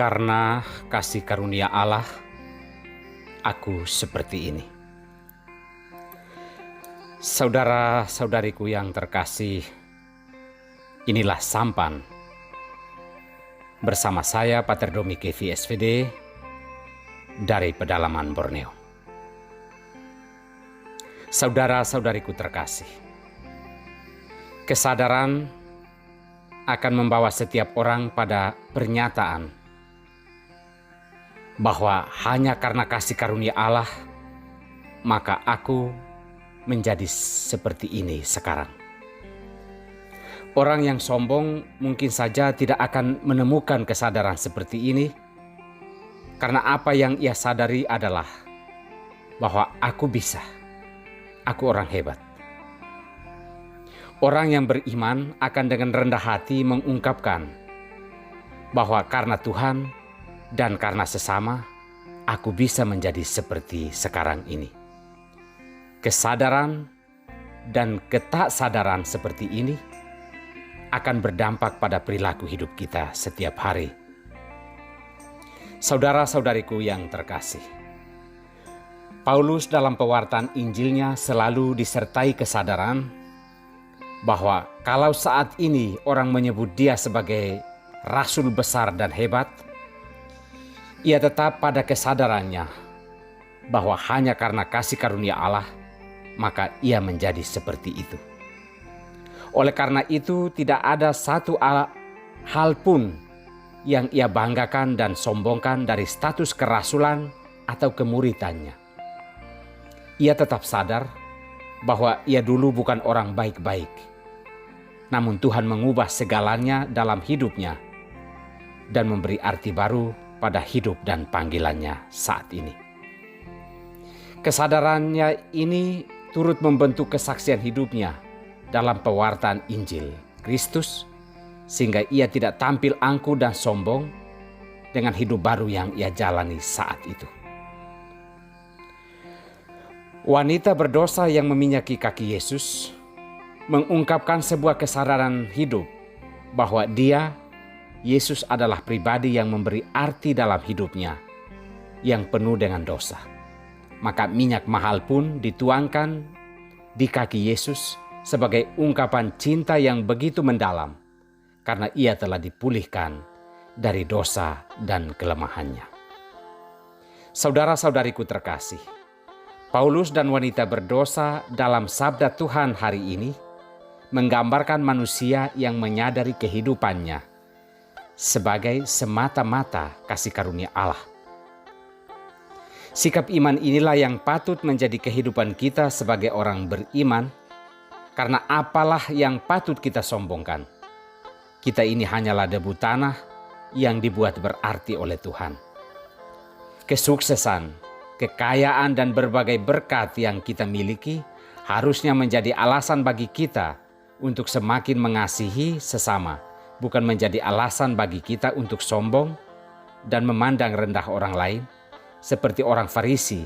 Karena kasih karunia Allah, aku seperti ini. Saudara-saudariku yang terkasih, inilah sampan bersama saya Pater Domi Kevi SVD dari pedalaman Borneo. Saudara-saudariku terkasih, kesadaran akan membawa setiap orang pada pernyataan bahwa hanya karena kasih karunia Allah, maka aku menjadi seperti ini sekarang. Orang yang sombong mungkin saja tidak akan menemukan kesadaran seperti ini, karena apa yang ia sadari adalah bahwa aku bisa, aku orang hebat. Orang yang beriman akan dengan rendah hati mengungkapkan bahwa karena Tuhan dan karena sesama, aku bisa menjadi seperti sekarang ini. Kesadaran dan ketaksadaran seperti ini akan berdampak pada perilaku hidup kita setiap hari. Saudara-saudariku yang terkasih, Paulus dalam pewartaan Injilnya selalu disertai kesadaran bahwa kalau saat ini orang menyebut dia sebagai rasul besar dan hebat, ia tetap pada kesadarannya bahwa hanya karena kasih karunia Allah, maka ia menjadi seperti itu. Oleh karena itu, tidak ada satu hal pun yang ia banggakan dan sombongkan dari status kerasulan atau kemuridannya. Ia tetap sadar bahwa ia dulu bukan orang baik-baik, namun Tuhan mengubah segalanya dalam hidupnya dan memberi arti baru pada hidup dan panggilannya saat ini. Kesadarannya ini turut membentuk kesaksian hidupnya dalam pewartaan Injil Kristus, sehingga ia tidak tampil angkuh dan sombong dengan hidup baru yang ia jalani saat itu. Wanita berdosa yang meminyaki kaki Yesus mengungkapkan sebuah kesadaran hidup bahwa Yesus adalah pribadi yang memberi arti dalam hidupnya yang penuh dengan dosa. Maka minyak mahal pun dituangkan di kaki Yesus sebagai ungkapan cinta yang begitu mendalam karena ia telah dipulihkan dari dosa dan kelemahannya. Saudara-saudariku terkasih, Paulus dan wanita berdosa dalam sabda Tuhan hari ini menggambarkan manusia yang menyadari kehidupannya sebagai semata-mata kasih karunia Allah. Sikap iman inilah yang patut menjadi kehidupan kita sebagai orang beriman, karena apalah yang patut kita sombongkan. Kita ini hanyalah debu tanah yang dibuat berarti oleh Tuhan. Kesuksesan, kekayaan dan berbagai berkat yang kita miliki harusnya menjadi alasan bagi kita untuk semakin mengasihi sesama, bukan menjadi alasan bagi kita untuk sombong dan memandang rendah orang lain, seperti orang Farisi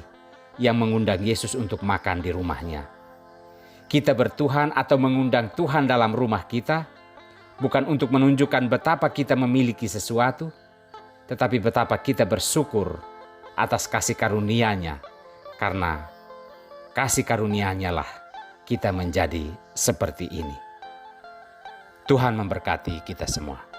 yang mengundang Yesus untuk makan di rumahnya. Kita bertuhan atau mengundang Tuhan dalam rumah kita, bukan untuk menunjukkan betapa kita memiliki sesuatu, tetapi betapa kita bersyukur atas kasih karunia-Nya, karena kasih karunia-Nya lah kita menjadi seperti ini. Tuhan memberkati kita semua.